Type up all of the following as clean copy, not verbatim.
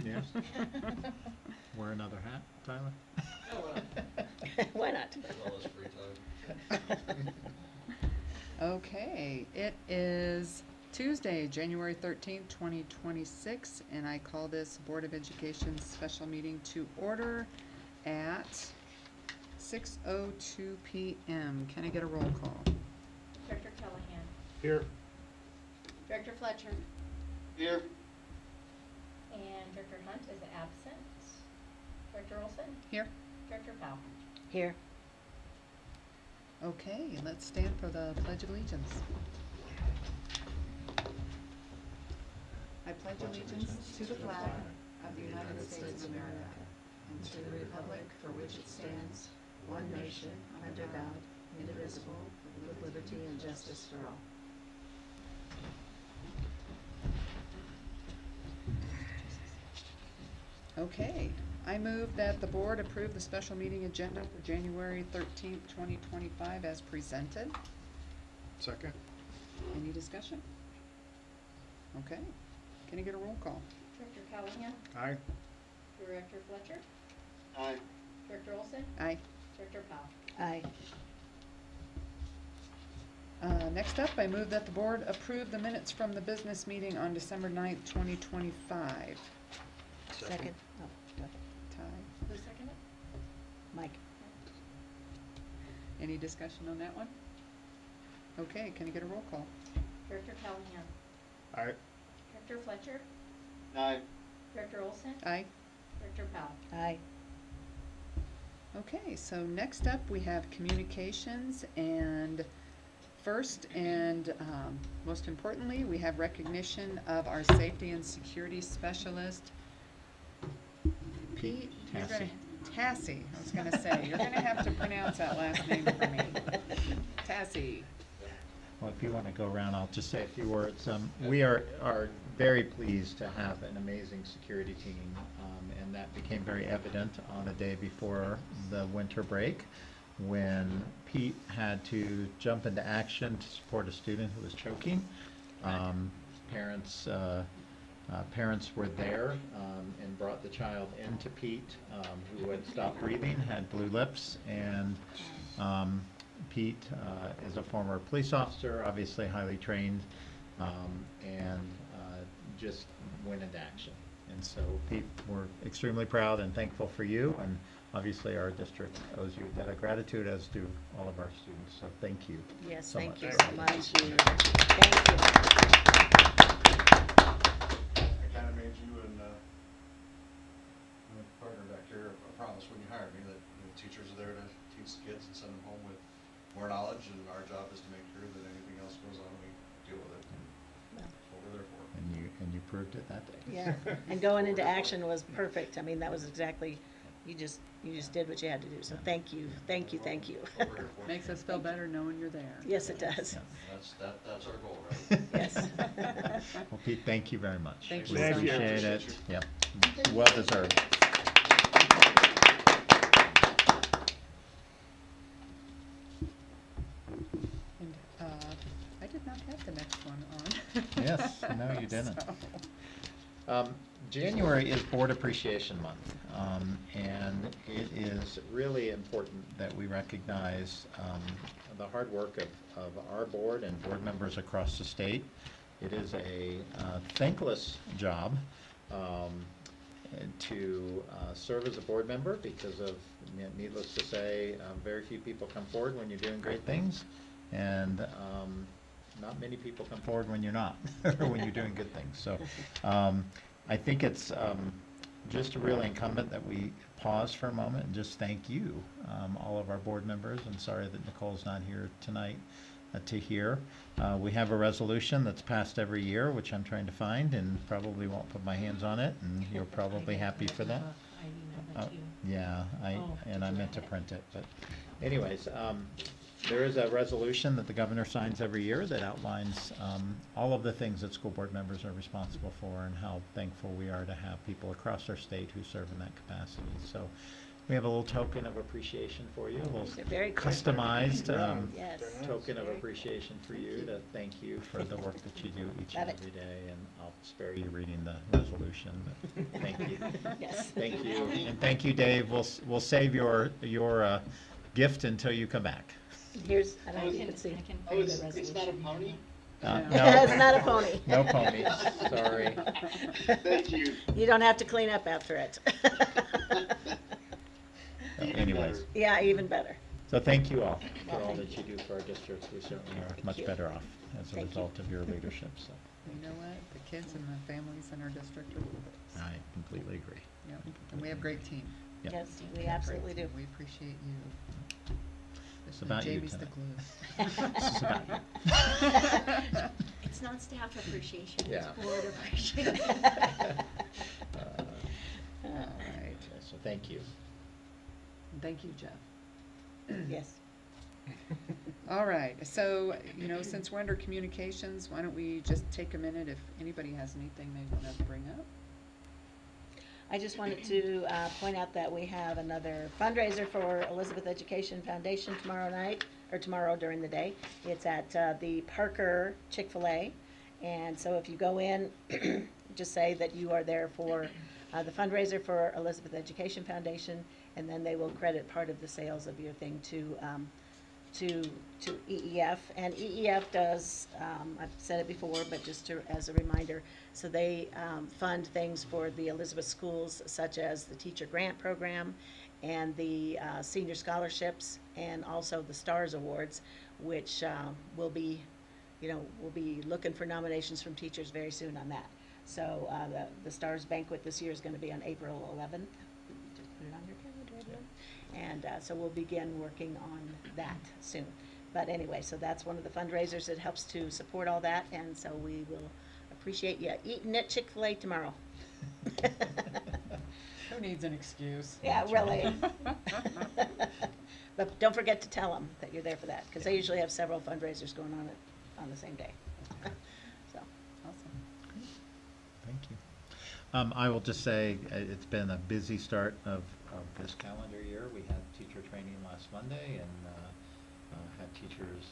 Yes. Wear another hat, Tyler? Why not? All this free time. Okay, it is Tuesday, January 13th, 2026, and I call this Board of Education special meeting to order at 6:02 p.m. Can I get a roll call? Director Callahan. Here. Director Fletcher. Here. And Director Hunt is absent. Director Olson. Here. Director Powell. Here. Okay, let's stand for the Pledge of Allegiance. I pledge allegiance to the flag of the United States of America and to the republic for which it stands, one nation, under God, indivisible, with liberty and justice for all. Okay, I move that the board approve the special meeting agenda for January 13th, 2025 as presented. Second. Any discussion? Okay, can I get a roll call? Director Callahan. Aye. Director Fletcher. Aye. Director Olson. Aye. Director Powell. Aye. Next up, I move that the board approve the minutes from the business meeting on December 9th, 2025. Second. Oh, go ahead. Ty, Who seconded it? Mike. any discussion on that one? Okay, can I get a roll call? Director Callahan. Aye. Director Fletcher. Aye. Director Olson. Aye. Director Powell. Aye. Okay, so next up we have communications, and first and most importantly, we have recognition of our safety and security specialist, Pete. Tassie, I was gonna say, you're gonna have to pronounce that last name for me. Tassie. Well, if you want to go around, I'll just say a few words. We are very pleased to have an amazing security team, and that became very evident on the day before the winter break when Pete had to jump into action to support a student who was choking. Parents were there and brought the child into Pete, who had stopped breathing, had blue lips, and Pete is a former police officer, obviously highly trained, and just went into action. And so, Pete, we're extremely proud and thankful for you, and obviously our district owes you a debt of gratitude, as do all of our students. So thank you. Yes, so thank much. you so much. Thank you. I kind of made you and my partner back here a promise when you hired me that teachers are there to teach the kids and send them home with more knowledge, and our job is to make sure that anything else goes on, we deal with it. That's what we're there for. And you proved it that day. Yeah, and going into action was perfect. I mean, that was exactly, you just did what you had to do. So thank you, thank you, thank you. That's what we're here for. Makes us feel better knowing you're there. Yes, it does. That's our goal, right? Yes. Well, Pete, thank you very much. Thank We you so appreciate much. it. Yep, well deserved. And I did not have the next one on. Yes, no, you didn't. So, January is Board Appreciation Month, and it is really important that we recognize the hard work of our board and board members across the state. It is a thankless job to serve as a board member because of, needless to say, very few people come forward when you're doing great things, and not many people come forward when you're not, or when you're doing good things. So I think it's just really incumbent that we pause for a moment and just thank you, all of our board members. I'm sorry that Nicole's not here tonight to hear. We have a resolution that's passed every year, which I'm trying to find, and probably won't put my hands on it, and you're probably happy for that. Yeah, I meant to print it, but anyways, there is a resolution that the governor signs every year that outlines all of the things that school board members are responsible for and how thankful we are to have people across our state who serve in that capacity. So we have a little token of appreciation for you, a little These are very clever. customized Yes. token of Very appreciation for Thank you, you. to thank you for the work that you do each Love and it. every day, and I'll spare you reading the resolution, but thank you. Yes. Thank you, and thank you, Dave. We'll save your gift until you come back. Here's, I don't know if you can see. I can Oh, frame the it's not a resolution. pony? It's not a pony. No pony, sorry. Thank you. You don't have to clean up after it. So anyways, Yeah, even better. so thank you all for Well, all thank that you do for our districts. We certainly are Thank much you. better off as a Thank you. result of your leadership, so You know what? The kids and the families in our district are with us. I completely agree. Yep. And we have a great team. Yep. Yes, we Great absolutely do. team. We appreciate you. It's about you Jamie's the tonight. glue. This is about you. It's not staff appreciation, Yeah. it's board appreciation. All right. So thank you. Thank you, Jeff. Yes. All right, so, since we're under communications, why don't we just take a minute if anybody has anything they want to bring up? I just wanted to point out that we have another fundraiser for Elizabeth Education Foundation tomorrow night, or tomorrow during the day. It's at the Parker Chick-fil-A. And so if you go in, just say that you are there for the fundraiser for Elizabeth Education Foundation, and then they will credit part of the sales of your thing to EEF. And EEF does, I've said it before, but just as a reminder, so they fund things for the Elizabeth schools, such as the teacher grant program and the senior scholarships, and also the STARS Awards, which will be looking for nominations from teachers very soon on that. So the STARS banquet this year is going to be on April 11th. Just put it on your calendar, everyone. And so we'll begin working on that soon. But anyway, so that's one of the fundraisers that helps to support all that, and so we will appreciate you eating at Chick-fil-A tomorrow. Who needs an excuse? Yeah, really. But don't forget to tell them that you're there for that, because they usually have several fundraisers going on the same day. So, Awesome. Thank you. I will just say, it's been a busy start of this calendar year. We had teacher training last Monday, and had teachers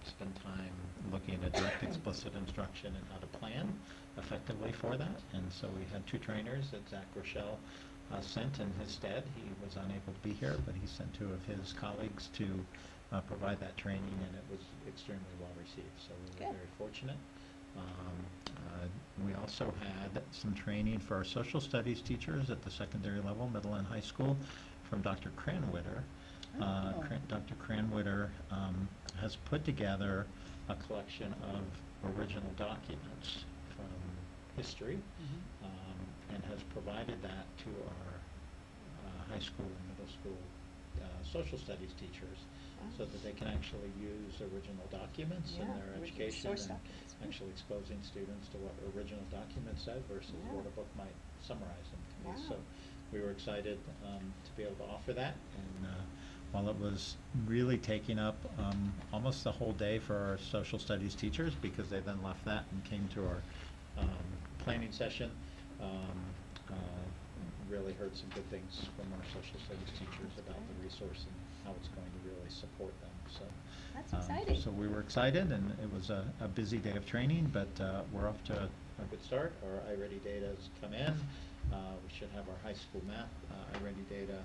spend time looking at direct explicit instruction and how to plan effectively for that. And so we had 2 trainers that Zach Rochelle sent in his stead. He was unable to be here, but he sent 2 of his colleagues to provide that training, and it was extremely well received. So we were Good. very fortunate. We also had some training for our social studies teachers at the secondary level, middle and high school, from Dr. Cranwitter. Oh. Dr. Cranwitter has put together a collection of original documents from history, and has provided that to our high school and middle school social studies teachers, so that they can actually use original documents in Yeah, their original education, source and documents. actually exposing students to what original documents said versus Yeah. what a book might summarize them to be. Wow. So we were excited to be able to offer that, and while it was really taking up almost the whole day for our social studies teachers, because they then left that and came to our planning session, really heard some good things from our social studies teachers about the resource and how it's going to really support them. So That's exciting. So we were excited, and it was a busy day of training, but we're off to a good start. Our iReady data has come in. We should have our high school math iReady data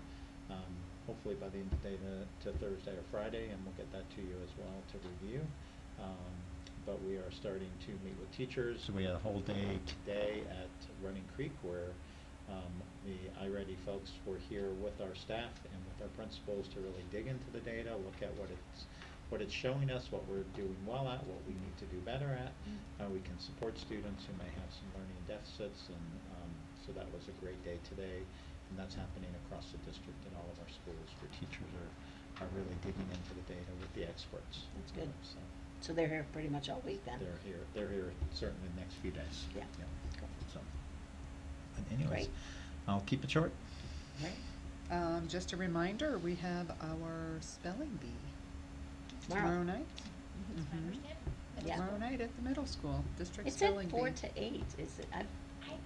hopefully by the end of the day to Thursday or Friday, and we'll get that to you as well to review. But we are starting to meet with teachers. We had a whole day today at Running Creek, where the iReady folks were here with our staff and with our principals to really dig into the data, look at what it's showing us, what we're doing well at, what we need to do better at, how we can support students who may have some learning deficits, and so that was a great day today, and that's happening across the district in all of our schools, where teachers are really digging into the data with the experts. That's good. So So they're here pretty much all week then? they're here certainly the next few days. Yeah. Cool. So, but anyways, Great. I'll keep it short. Right. Just a reminder, we have our spelling bee tomorrow night. That's my Mhm. understanding. Yeah. Tomorrow night at the middle school, district It's spelling at bee. 4 to 8, is it? I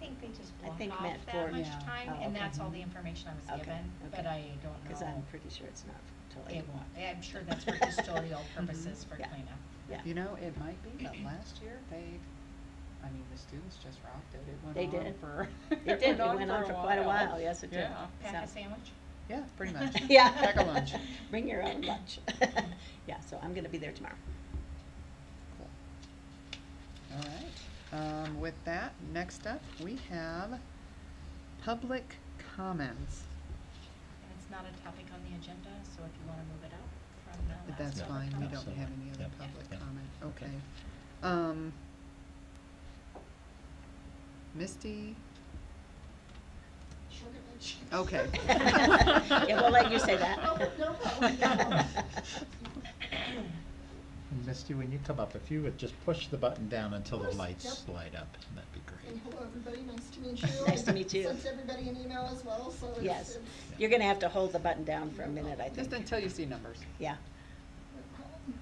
think they just I blocked think off meant that for- much Yeah. time, Oh, and okay. that's all the information I was Okay, given, but okay. I don't know. Because I'm pretty sure it's not until It 8. won't, I'm sure that's for custodial purposes for Yeah. cleanup. Yeah. You know, it might be, but last year I mean, the students just rocked it. It went They on did. for. It did, it went on for quite a while, yes, it did. Yeah. Pack a So- sandwich? Yeah, pretty much. Yeah. Pack a lunch. Bring your own lunch. Yeah, so I'm gonna be there tomorrow. Cool. All right, with that, next up, we have public comments. And it's not a topic on the agenda, so if you wanna move it up from the last. That's No. fine, we No, don't so- have any other yep. public Yep. comment, Okay. okay. Misty? Okay. Yeah, we'll let you say that. No problem, no. And Misty, when you come up, if you would just push the button down until the Of course, lights yep. light up, that'd be And great. hello, everybody, nice to meet you. Nice to meet you. I sent everybody an email as well, so it's. Yes, it's you're gonna have to hold the button down for a minute, I Just think. until you see numbers. Yeah. no problem.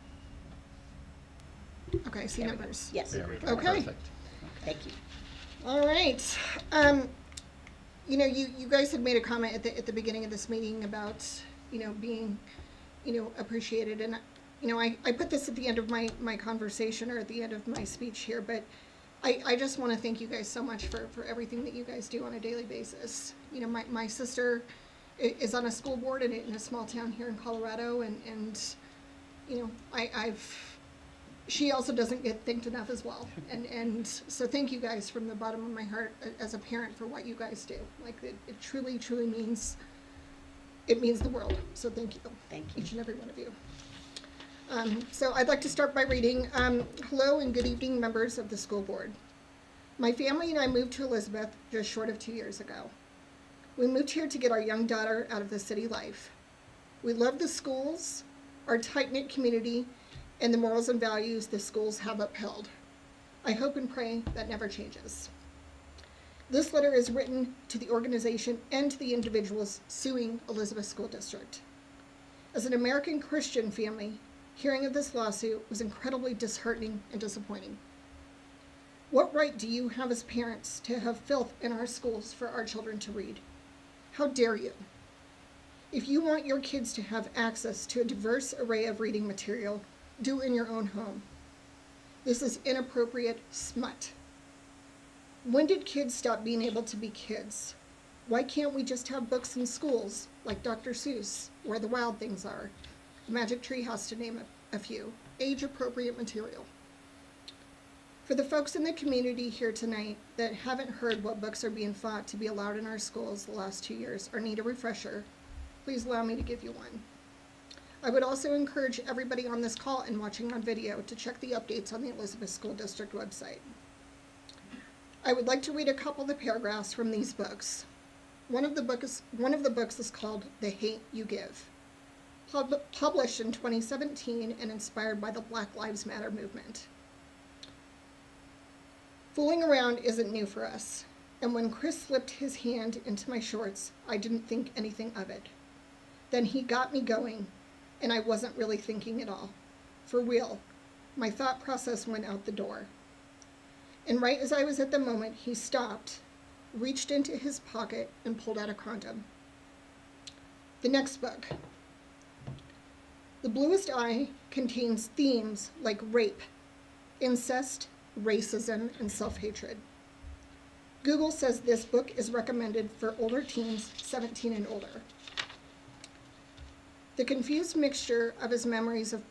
Okay, see There we go. numbers. Yes, There we go. Okay. Perfect. thank you. All right. You know, you guys had made a comment at the beginning of this meeting about, you know, being, you know, appreciated. And, you know, I put this at the end of my conversation or at the end of my speech here, but I just want to thank you guys so much for everything that you guys do on a daily basis. You know, my sister is on a school board in a small town here in Colorado, and you know, she also doesn't get thanked enough as well. And so thank you guys from the bottom of my heart as a parent for what you guys do. Like it truly, truly means the world. So thank you. Thank you. Each and every one of you. So I'd like to start by reading, hello and good evening members of the school board. My family and I moved to Elizabeth just short of 2 years ago. We moved here to get our young daughter out of the city life. We love the schools, our tight-knit community, and the morals and values the schools have upheld. I hope and pray that never changes. This letter is written to the organization and to the individuals suing Elizabeth School District. As an American Christian family, hearing of this lawsuit was incredibly disheartening and disappointing. What right do you have as parents to have filth in our schools for our children to read? How dare you? If you want your kids to have access to a diverse array of reading material, do in your own home. This is inappropriate smut. When did kids stop being able to be kids? Why can't we just have books in schools, like Dr. Seuss, Where the Wild Things Are, The Magic Tree House, to name a few, age-appropriate material? For the folks in the community here tonight that haven't heard what books are being fought to be allowed in our schools the last 2 years or need a refresher, please allow me to give you one. I would also encourage everybody on this call and watching on video to check the updates on the Elizabeth School District website. I would like to read a couple of the paragraphs from these books. One of the books is called The Hate You Give, published in 2017 and inspired by the Black Lives Matter movement. Fooling around isn't new for us, and when Chris slipped his hand into my shorts, I didn't think anything of it. Then he got me going, and I wasn't really thinking at all. For real, my thought process went out the door. And right as I was at the moment, he stopped, reached into his pocket, and pulled out a condom. The next book. The Bluest Eye contains themes like rape, incest, racism, and self-hatred. Google says this book is recommended for older teens, 17 and older. The confused mixture of his memories of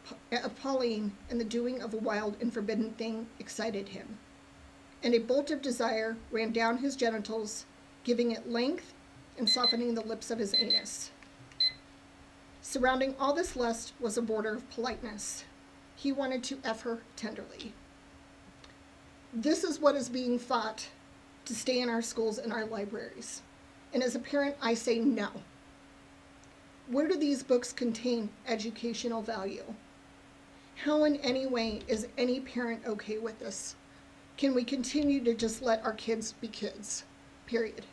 Pauline and the doing of a wild and forbidden thing excited him, and a bolt of desire ran down his genitals, giving it length and softening the lips of his anus. Surrounding all this lust was a border of politeness. He wanted to F her tenderly. This is what is being fought to stay in our schools and our libraries. And as a parent, I say no. Where do these books contain educational value? How in any way is any parent okay with this? Can we continue to just let our kids be kids? Period.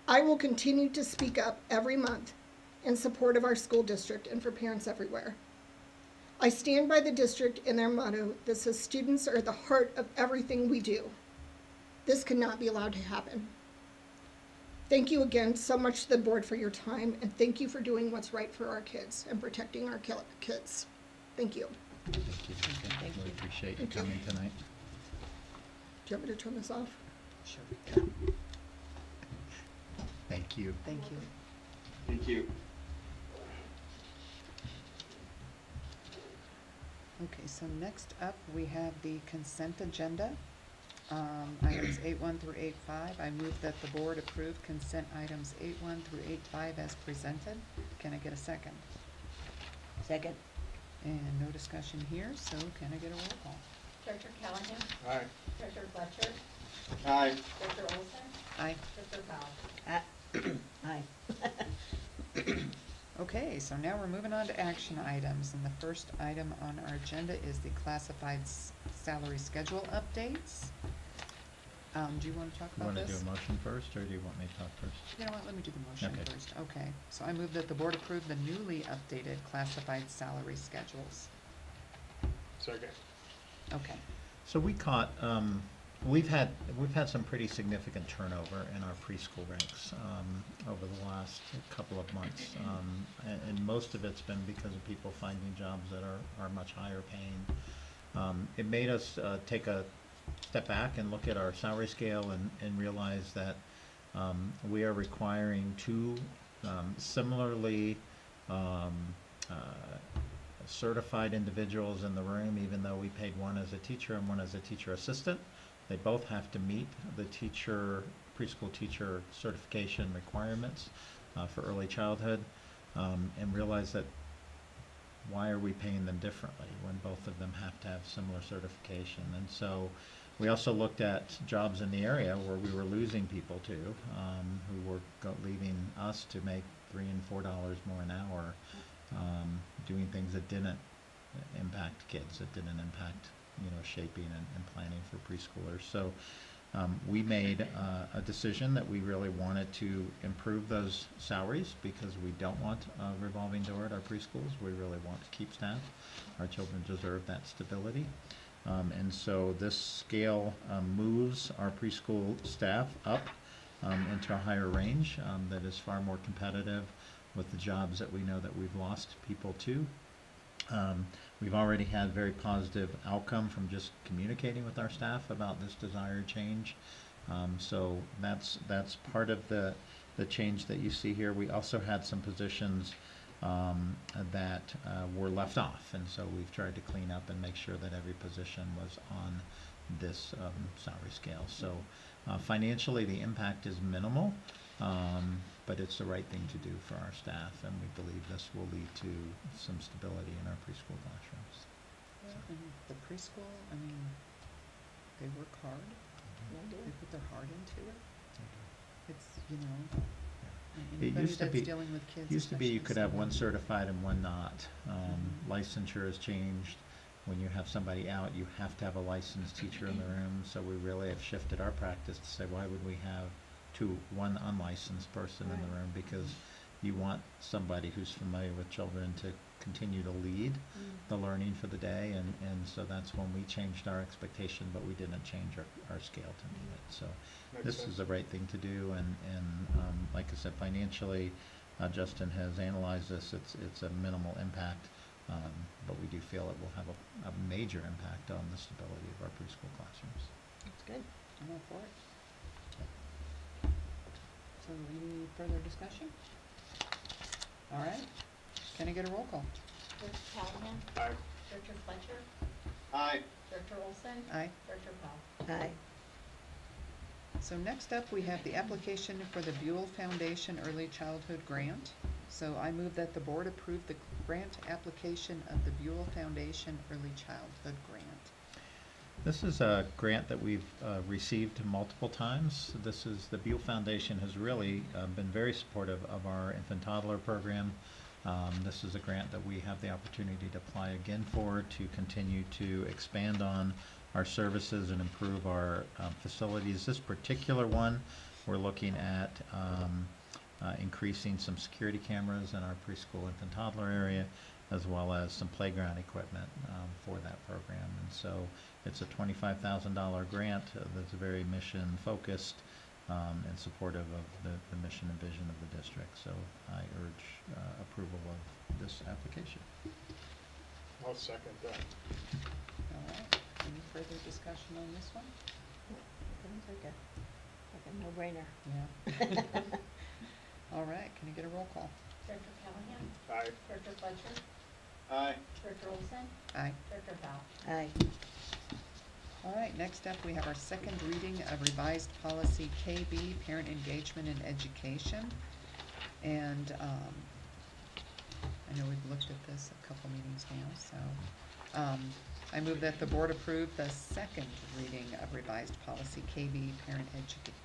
I will continue to speak up every month in support of our school district and for parents everywhere. I stand by the district and their motto that says students are at the heart of everything we do. This cannot be allowed to happen. Thank you again so much to the board for your time, and thank you for doing what's right for our kids and protecting our kids. Thank you. Thank you. Thank We you. appreciate you Thank you. coming tonight. Do you want me to turn this off? Sure. Thank you. Thank you. Thank you. Okay, so next up, we have the consent agenda. Items 8.1 through 8.5. I move that the board approve consent items 8.1 through 8.5 as presented. Can I get a second? Second. And no discussion here, so can I get a roll call? Director Callahan? Aye. Director Fletcher? Aye. Director Olson? Aye. Director Powell? Aye. Okay, so now we're moving on to action items, and the first item on our agenda is the classified salary schedule updates. Do you want to talk You about want to this? do a motion first, or do you want me to talk first? You know what, let me do the motion Okay. first. Okay, so I move that the board approve the newly updated classified salary schedules. Second. Okay, So we caught, we've had some pretty significant turnover in our preschool ranks over the last couple of months. And most of it's been because of people finding jobs that are much higher paying. It made us take a step back and look at our salary scale and realize that we are requiring two similarly certified individuals in the room, even though we paid one as a teacher and one as a teacher assistant. They both have to meet the preschool teacher certification requirements for early childhood, and realize that why are we paying them differently when both of them have to have similar certification? And so we also looked at jobs in the area where we were losing people to, who were leaving us to make $3 and $4 more an hour, doing things that didn't impact kids, that didn't impact, shaping and planning for preschoolers. So we made a decision that we really wanted to improve those salaries because we don't want a revolving door at our preschools. We really want to keep staff. Our children deserve that stability. And so this scale moves our preschool staff up into a higher range that is far more competitive with the jobs that we know that we've lost people to. We've already had very positive outcome from just communicating with our staff about this desired change. So that's part of the change that you see here. We also had some positions that were left off, and so we've tried to clean up and make sure that every position was on this salary scale. So financially the impact is minimal, but it's the right thing to do for our staff, and we believe this will lead to some stability in our preschool classrooms. and the preschool, I mean, they work hard, they put their heart into it. It's, It anybody used to that's be, dealing with kids. used to be you especially could have so one young. certified and one not. Mhm. Licensure has changed. When you have somebody out, you have to have a licensed teacher in the room, so we really have shifted our practice to say, why would we have one unlicensed person in the room? Because you want somebody who's familiar with children to continue to lead the learning for the day, and so that's when we changed our expectation, but we didn't change our scale to meet it. So this is the right thing to do, and like I said, financially, Justin has analyzed this. It's a minimal impact, but we do feel it will have a major impact on the stability of our preschool classrooms. That's good. I'm all for it. So any further discussion? All right, can I get a roll call? Director Callahan? Aye. Director Fletcher? Aye. Director Olson? Aye. Director Powell? Aye. So next up, we have the application for the Buell Foundation Early Childhood Grant. So I move that the board approve the grant application of the Buell Foundation Early Childhood Grant. This is a grant that we've received multiple times. The Buell Foundation has really been very supportive of our infant toddler program. This is a grant that we have the opportunity to apply again for, to continue to expand on our services and improve our facilities. This particular one, we're looking at increasing some security cameras in our preschool infant toddler area, as well as some playground equipment for that program. And so it's a $25,000 grant that's very mission-focused and supportive of the mission and vision of the district. So I urge approval of this application. I'll second that. All right, any further discussion on this one? Sounds like a no-brainer. Yeah. All right, can you get a roll call? Director Callahan? Aye. Director Fletcher? Aye. Director Olson? Aye. Director Bell? Aye. All right, next up, we have our second reading of revised policy KB, parent engagement in education. And I know we've looked at this a couple meetings now, so I move that the board approve the second reading of revised policy KB, parent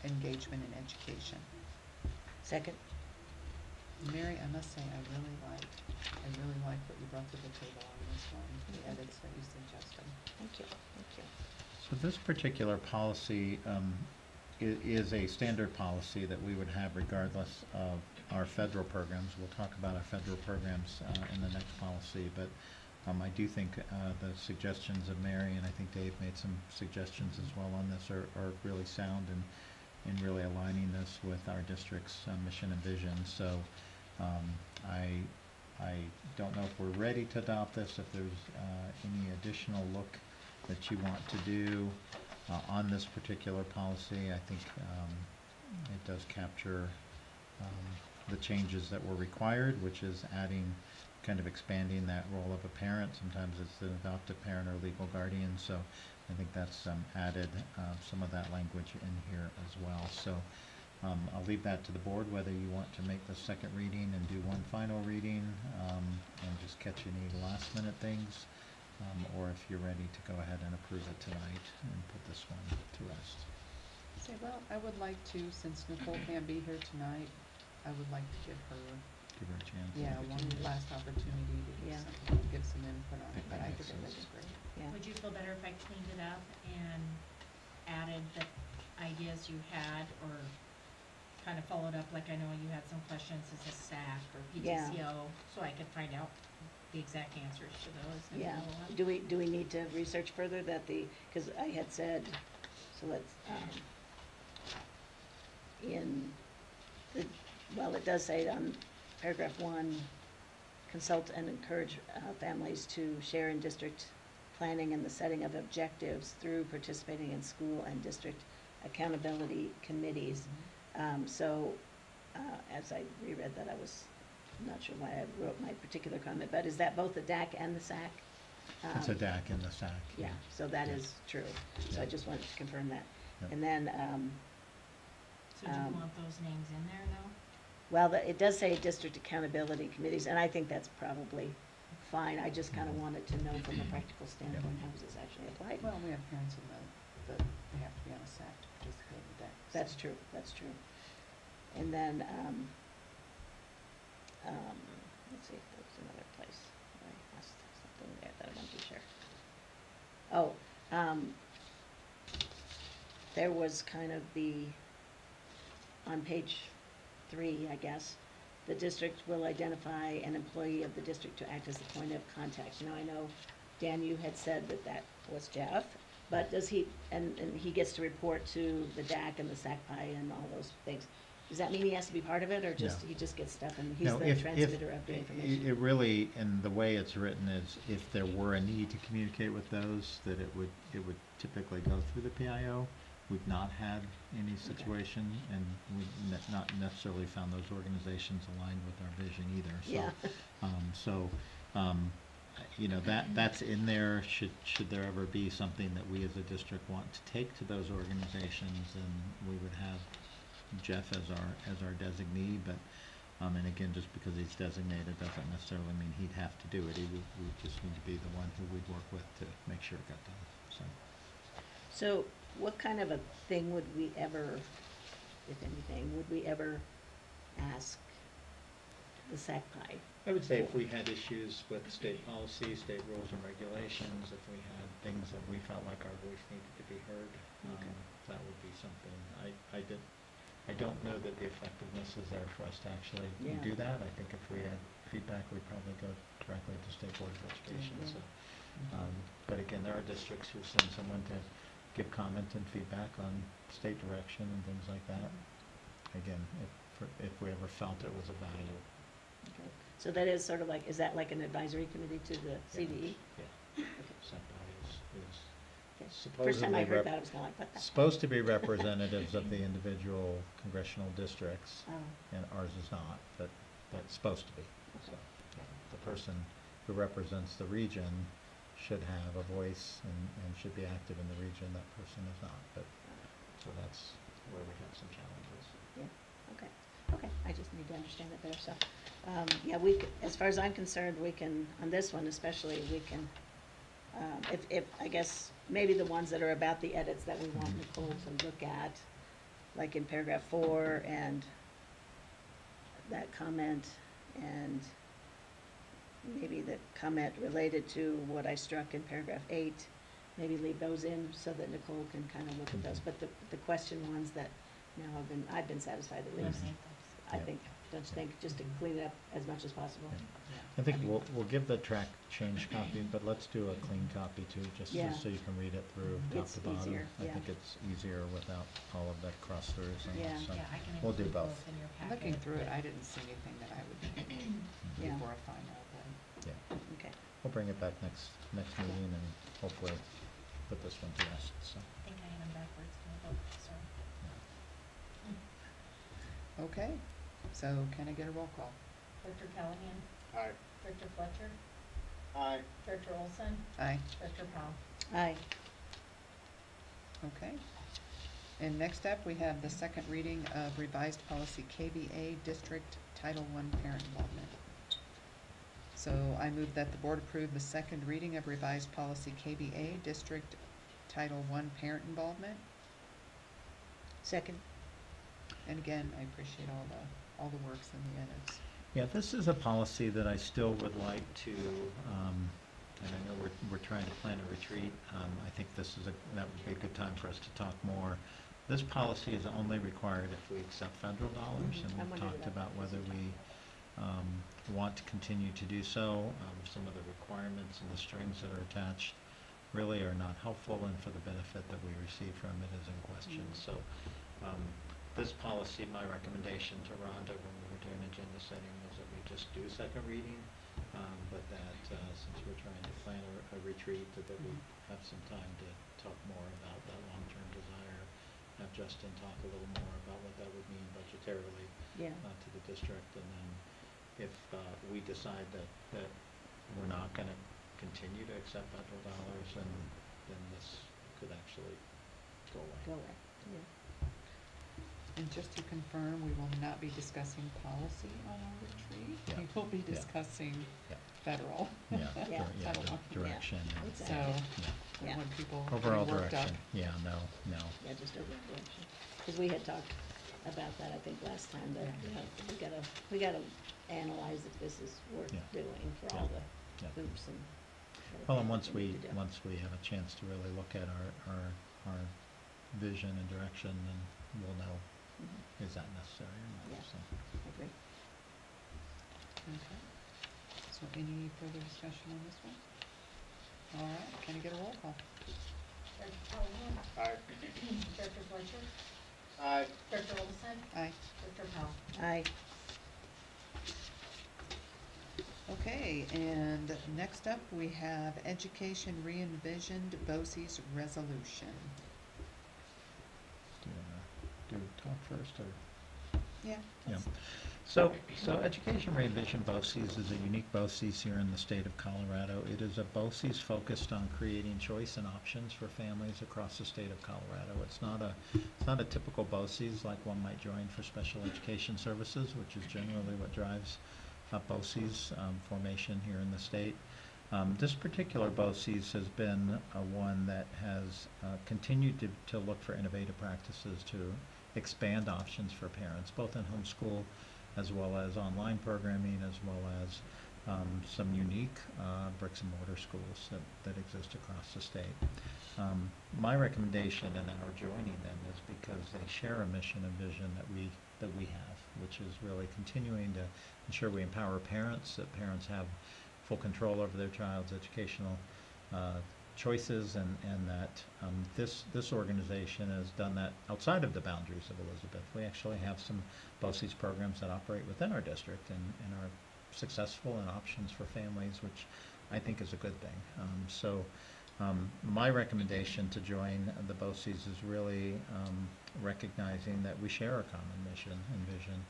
engagement in education. Second? Mary, I must say, I really like what you brought to the table on this one, the edits that you suggested. Thank you, thank you. So this particular policy is a standard policy that we would have regardless of our federal programs. We'll talk about our federal programs in the next policy, but I do think the suggestions of Mary, and I think Dave made some suggestions as well on this, are really sound in really aligning this with our district's mission and vision. So I don't know if we're ready to adopt this, if there's any additional look that you want to do on this particular policy. I think it does capture the changes that were required, which is kind of expanding that role of a parent. Sometimes it's the adoptive parent or legal guardian, so I think that's added some of that language in here as well. So I'll leave that to the board, whether you want to make the second reading and do one final reading and just catch any last minute things, or if you're ready to go ahead and approve it tonight and put this one to rest. Say, well, I would like to, since Nicole can't be here tonight, I would like to give her, Give her a chance. one last opportunity to Yeah. give some input on it, but I think Makes that's sense. great. Yeah. Would you feel better if I cleaned it up and added the ideas you had, or kind of followed up, like I know you had some questions as a SAC or Yeah. PTCO, so I could find out the exact answers to those and Yeah, follow up? do we need to research further that because I had said, so let's, it does say on paragraph 1, consult and encourage families to share in district planning and the setting of objectives through participating in school and district accountability committees. So, as I reread that, I was not sure why I wrote my particular comment, but is that both the DAC and the SAC? It's a DAC and the SAC. Yeah, so that Yeah. is true. So I Yeah. just wanted to confirm that. Yep. And then, So do you want those names in there now? well, it does say district accountability committees, and I think that's probably fine. I just kind of wanted to know from a practical standpoint, how does this actually apply? Well, we have parents in the they have to be on a SAC to participate in that. so- That's true, that's true. And then, let's see, there was another place where I asked something there that I wanted to share. Oh, there was kind of on page 3, I guess, the district will identify an employee of the district to act as the point of contact. Now, I know, Dan, you had said that was Jeff, but does he, and he gets to report to the DAC and the SACPI and all those things. Does that mean he has to be part of it, or just, No. he just gets stuff and he's No, the transmitter of the information? It really, and the way it's written is, if there were a need to communicate with those, that it would typically go through the PIO. We've not had any situation, and we've not necessarily found those organizations aligned with our vision either. So, Yeah. that's in there. Should there ever be something that we as a district want to take to those organizations, and we would have Jeff as our designee, but and again, just because he's designated doesn't necessarily mean he'd have to do it. He would just need to be the one who we'd work with to make sure it got done. So what kind of a thing would we ever, if anything, ask the SACPI? I would say if we had issues with state policy, state rules and regulations, if we had things that we felt like our voice needed to be heard, Okay. that would be something. I don't know that the effectiveness is there for us to actually Yeah. do that. I think if we had feedback, we probably go directly to State Board of Education, Yeah. so. But again, there are districts who send someone to give comment and feedback on state direction and things like that. Again, if we ever felt it was a value. Okay. So that is sort of like, is that like an advisory committee to the CDE? Yeah. Sent by is Okay. supposedly. First time I heard that, I was kind of like, what the? Supposed to be representatives of the individual congressional districts, Oh, and ours is not, but that's supposed to be. So the person who represents the region should have a voice and should be active in the region. That person is not, but, so that's where we have some challenges. yeah, okay, I just need to understand it better, so, yeah, as far as I'm concerned, we can, on this one especially, we can, if, I guess, maybe the ones that are about the edits that we want Nicole to look at, like in paragraph 4, and that comment, and maybe the comment related to what I struck in paragraph 8, maybe leave those in so that Nicole can kind of look at those, but the question ones that now I've been satisfied at least. Eliminate those. I Yeah. think, don't you think, just to clean it up as much as possible? I think we'll give the track change copy, but let's do a clean copy too, just Yeah. so you can read it through top It's to bottom. easier, I yeah. think it's easier without all of that cross-throughs and Yeah. so Yeah, I can we'll do include both. both in your packet. Looking through it, I didn't see anything that I would change Yeah. before a final, but. Yeah, Okay, we'll bring it back next meeting and hopefully put this one to rest, so. I think I had them backwards, can I vote, sorry. Okay, so can I get a roll call? Director Callahan, Aye. Director Fletcher, Aye. Director Olson, Aye. Director Powell. aye, Okay. And next up, we have the second reading of revised policy KBA District Title I Parent Involvement. So I move that the board approve the second reading of revised policy KBA District Title I Parent Involvement. second, And again, I appreciate all the works and the edits. Yeah, this is a policy that I still would like to, and I know we're trying to plan a retreat. I think that would be a good time for us to talk more. This policy is only required if we accept federal dollars, and I we've wondered talked about about that. whether we want to continue to do so. Some of the requirements and the strings that are attached really are not helpful, and for the benefit that we receive from it is in question. So this policy, my recommendation to Rhonda when we were doing agenda setting was that we just do second reading, but that since we're trying to plan a retreat, that we have some time to talk more about that long-term desire, have Justin talk a little more about what that would mean budgetarily yeah, to the district, and then if we decide that we're not going to continue to accept federal dollars, then this could actually go away. go away, yeah. And just to confirm, we will not be discussing policy on our retreat. Yeah. We will be Yeah. discussing Yeah. federal. Yeah, Yeah. yeah, Federal. direction. and- So, Exactly. I Yeah. don't want people Overall getting worked up. direction, yeah, no. Yeah, just over direction. Because we had talked about that, I think, last time, that, we gotta analyze if this is worth Yeah. doing for Yeah. all the Yeah. hoops and. Well, and everything once that need to do. we have a chance to really look at our vision and direction, then we'll know, Mhm. is that necessary or Yeah. not, so. I agree. Okay. So any further discussion on this one? All right, can I get a roll call? Director Callahan, Aye. Director Fletcher, Aye. Director Olson, Aye. Director Powell. Aye, Okay, and next up, we have Education Re-envisioned BOCES Resolution. Do you wanna talk first, or? Yeah. Yeah. So Education Re-envisioned BOCES is a unique BOCES here in the state of Colorado. It is a BOCES focused on creating choice and options for families across the state of Colorado. It's not a typical BOCES like one might join for special education services, which is generally what drives BOCES formation here in the state. This particular BOCES has been one that has continued to look for innovative practices to expand options for parents, both in homeschool as well as online programming, as well as some unique bricks and mortar schools that exist across the state. My recommendation in our joining them is because they share a mission and vision that we have, which is really continuing to ensure we empower parents, that parents have full control over their child's educational choices, and that this organization has done that outside of the boundaries of Elizabeth. We actually have some BOCES programs that operate within our district and are successful and options for families, which I think is a good thing. My recommendation to join the BOCES is really recognizing that we share a common mission and vision,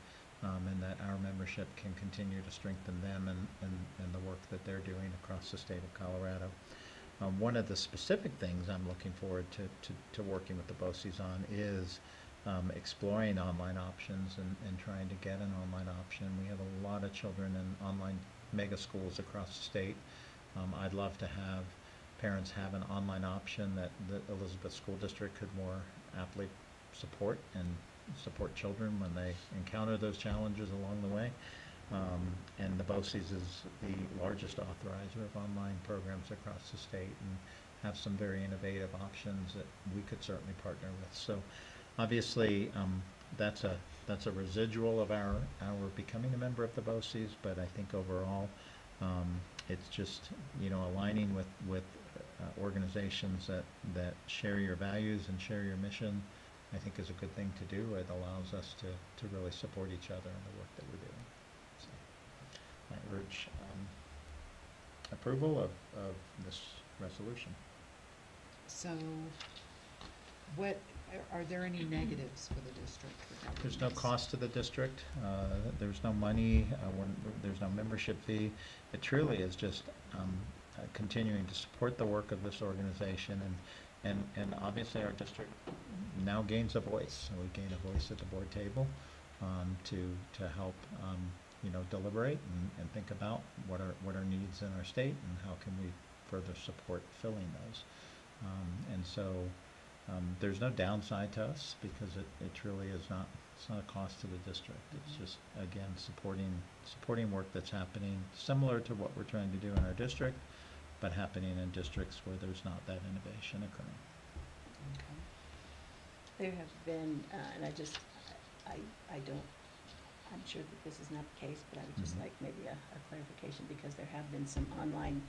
and that our membership can continue to strengthen them and the work that they're doing across the state of Colorado. One of the specific things I'm looking forward to working with the BOCES on is exploring online options and trying to get an online option. We have a lot of children in online mega schools across the state. I'd love to have parents have an online option that the Elizabeth School District could more aptly support and support children when they encounter those challenges along the way. And the BOCES is the largest authorizer of online programs across the state and have some very innovative options that we could certainly partner with. So obviously that's a residual of our becoming a member of the BOCES, but I think overall it's just, you know, aligning with organizations that share your values and share your mission, I think is a good thing to do. It allows us to really support each other in the work that we're doing. So I urge approval of this resolution. So, what, are there any negatives for the district regarding There's no this? cost to the district. There's no money. There's no membership fee. It truly is just continuing to support the work of this organization, and obviously our district now gains a voice. So we gain a voice at the board table to help you know, deliberate and think about what are needs in our state and how can we further support filling those. And so there's no downside to us because it truly is not. It's not a cost to the district. It's just, again, supporting work that's happening similar to what we're trying to do in our district, but happening in districts where there's not that innovation occurring. Okay. There have been, and I don't, I'm sure that this is not the case, but I would just Mhm. like maybe a clarification, because there have been some online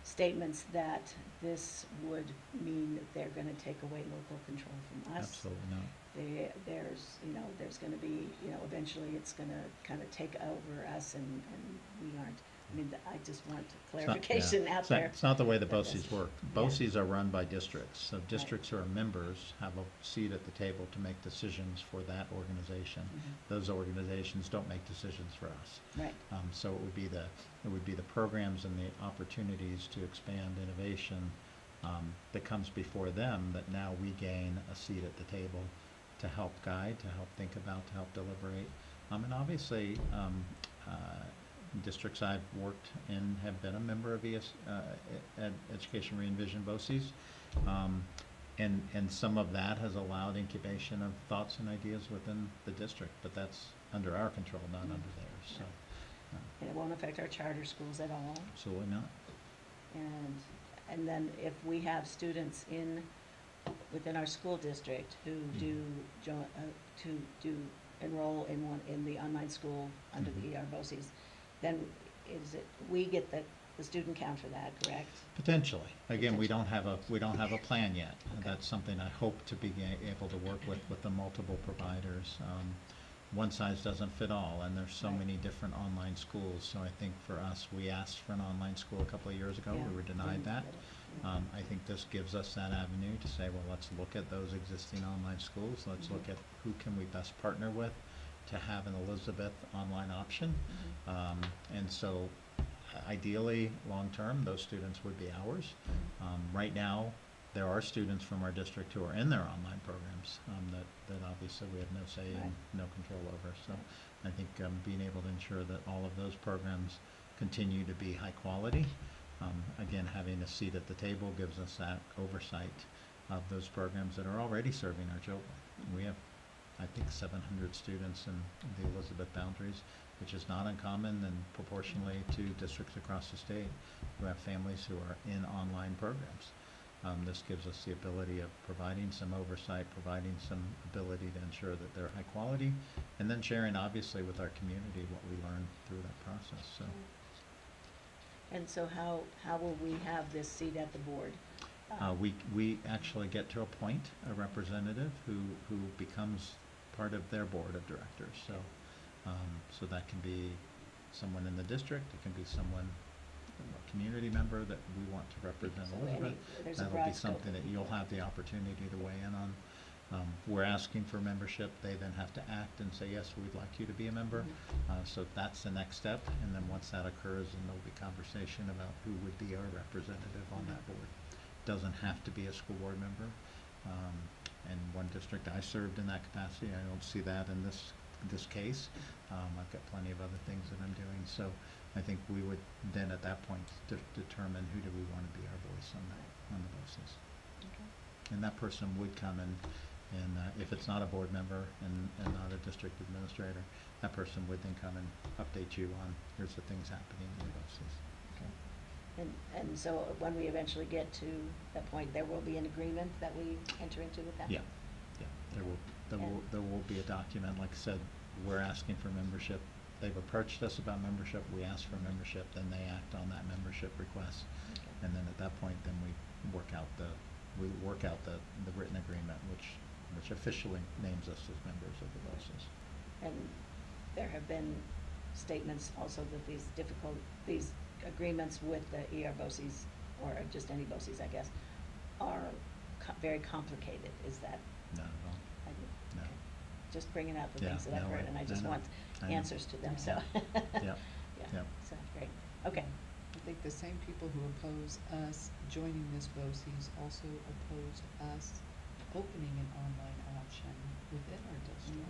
statements that this would mean that they're gonna take away local control from us. Absolutely not. There's, you know, there's gonna be, you know, eventually it's gonna kinda take over us and we aren't. I mean, I just want It's not- clarification yeah. out It's not- there. It's not the way the that this- BOCES work. yeah. BOCES are run by districts, so districts who are members have a seat at the table to make decisions for that organization. Mhm. Those organizations don't make decisions for us. Right, So it would be the programs and the opportunities to expand innovation that comes before them, that now we gain a seat at the table to help guide, to help think about, to help deliberate. And obviously, districts I've worked in have been a member of Education Re-envision BOCES. And some of that has allowed incubation of thoughts and ideas within the district, but that's under our control, not under theirs, so. and it won't affect our charter schools at all. Absolutely not. And then if we have students within our school district who do enroll in the online school under the Mhm. BOCES, then we get the student count for that, correct? Potentially. Again, we Potentially. don't have a plan yet. Okay. That's something I hope to be able to work with the multiple providers. One size doesn't fit all, and there's so Right. many different online schools. So I think for us, we asked for an online school a couple of years ago. Yeah, We were denied didn't that. get it, yeah. I think this gives us that avenue to say, well, let's look at those existing online schools. Let's look Mhm. at who can we best partner with to have an Elizabeth online option. Mhm. And so ideally, long-term, those students would be ours. Right now, there are students from our district who are in their online programs that obviously we have no say Right. and no control over. So I think being able to ensure that all of those programs continue to be high quality, again, having a seat at the table gives us that oversight of those programs that are already serving our children. We have, I think, 700 students in the Elizabeth boundaries. which is not uncommon and proportionally to districts across the state who have families who are in online programs. This gives us the ability of providing some oversight, providing some ability to ensure that they're high quality, and then sharing obviously with our community what we learn through that process, so. And so how will we have this seat at the board? We actually get to appoint a representative who becomes part of their board of directors, so, so that can be someone in the district, it can be someone, a community member that we want to represent So Elizabeth. there's a That'll broad be scope something of that you'll people. have the opportunity to weigh in on. We're asking for membership, they then have to act and say, yes, we'd like you to be a member. So that's the next step, and then once that occurs, then there'll be conversation about who would be our representative on that board. Doesn't have to be a school board member. In one district I served in that capacity, I don't see that in this case. I've got plenty of other things that I'm doing, so I think we would then at that point determine who do we want to be our voice on the BOCES. Okay. And that person would come and if it's not a board member and not a district administrator, that person would then come and update you on, here's the things happening in the BOCES. Okay. And so when we eventually get to that point, there will be an agreement that we enter into with them? Yeah, there will be a document, like I said, we're asking for membership. They've approached us about membership, we ask for membership, then they act on that membership request. Okay. And then at that point, then we work out the written agreement, which officially names us as members of the BOCES. And there have been statements also that these agreements with the BOCES, or just any BOCES, I guess, are very complicated. Is that? Not at all. No. Okay. Just bringing out the Yeah, things that I've no, heard, and I just know. want I know. answers to them, so. Yep. Yeah, Yep. so, great. Okay. I think the same people who oppose us joining this BOCES also oppose us opening an online option within our district.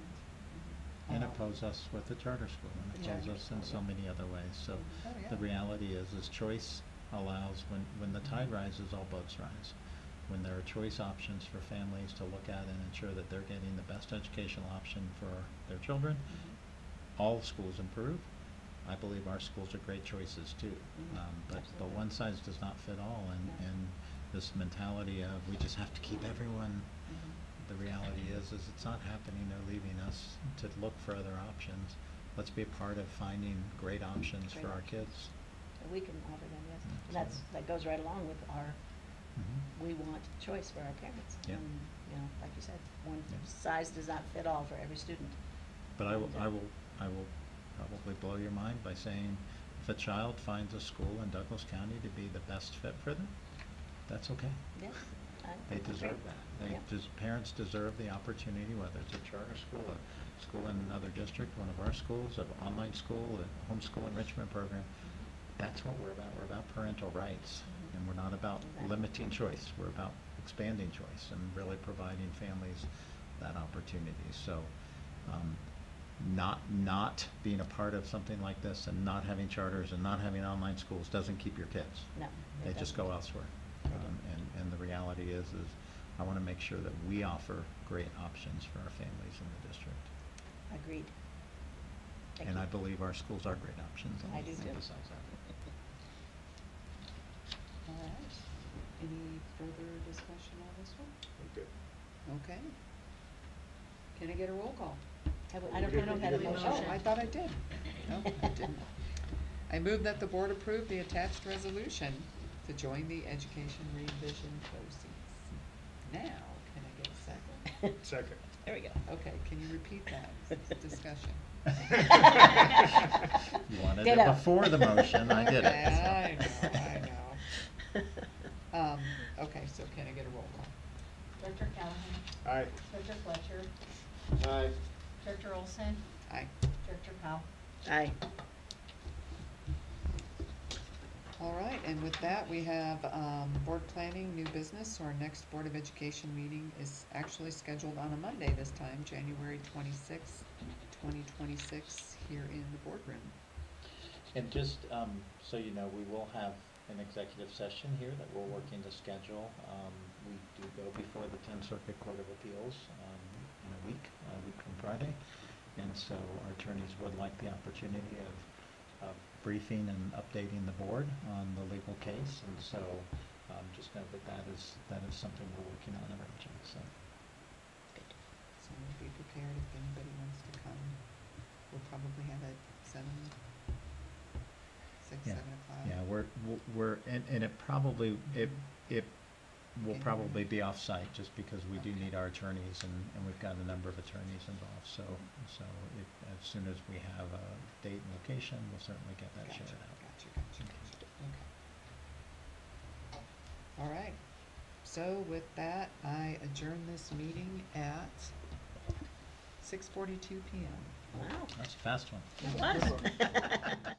And oppose us with the charter school, and The oppose charter us in school, so yeah. many other ways. So Oh, yeah. the reality is choice allows, when the tide rises, all boats rise. When there are choice options for families to look at and ensure that they're getting the best educational option for their children, all schools improve. I believe our schools are great choices too. But Absolutely. one size does not fit all, and this mentality of we just have to keep everyone. The reality is it's not happening. They're leaving us to look for other options. Let's be a part of finding great options for our kids. We can offer them, yes. Mm, And that goes right along with our, Mhm. we want choice for our parents. Yeah. And, you know, like you said, one Yeah. size does not fit all for every student. But I will And, probably blow your mind by saying, if a child finds a school in Douglas County to be the best fit for them, that's okay. Yeah. They deserve that. Parents deserve the opportunity, whether it's a charter school, a school in another district, one of our schools, an online school, a homeschool enrichment program. That's what we're about. We're about parental rights, and we're not about Exactly. limiting choice. We're about expanding choice and really providing families that opportunity. So, not being a part of something like this and not having charters and not having online schools doesn't keep your kids. No. They it just doesn't. go elsewhere. They do. And the reality is I want to make sure that we offer great options for our families in the district. Agreed. Thank And you. I believe our schools are great options. I do too. emphasize that. All right. Any further discussion on this one? Good. Okay. Can I get a roll call? I don't have a motion. Oh, I thought I did. No, I didn't. I move that the board approve the attached resolution to join the Education Re-Envision BOCES. Now, can I get a second? Second. There we go. Okay, can you repeat that discussion? You wanted Ditto. it before the motion, I did it. Okay, I know. Okay, so can I get a roll call? Director Callahan, Aye. Director Fletcher, Aye. Director Olson, Aye. Director Powell. Aye. All right, and with that, we have board planning, new business. So our next Board of Education meeting is actually scheduled on a Monday this time, January 26th, 2026, here in the boardroom. And just so you know, we will have an executive session here that we're working to schedule. We do go before the 10th Circuit Court of Appeals in a week from Friday. And so our attorneys would like the opportunity of briefing and updating the board on the legal case. And so just know that is something we're working on arranging, so. So be prepared if anybody wants to come. We'll probably have it 6, Yeah. 7 o'clock. Yeah, we're, and it will probably be off-site, just because we do need our attorneys, and we've got a number of attorneys involved, so as soon as we have a date and location, we'll certainly get that shared out. Gotcha. Okay. All right. So with that, I adjourn this meeting at 6:42 p.m. Wow, That's a fast one. that was.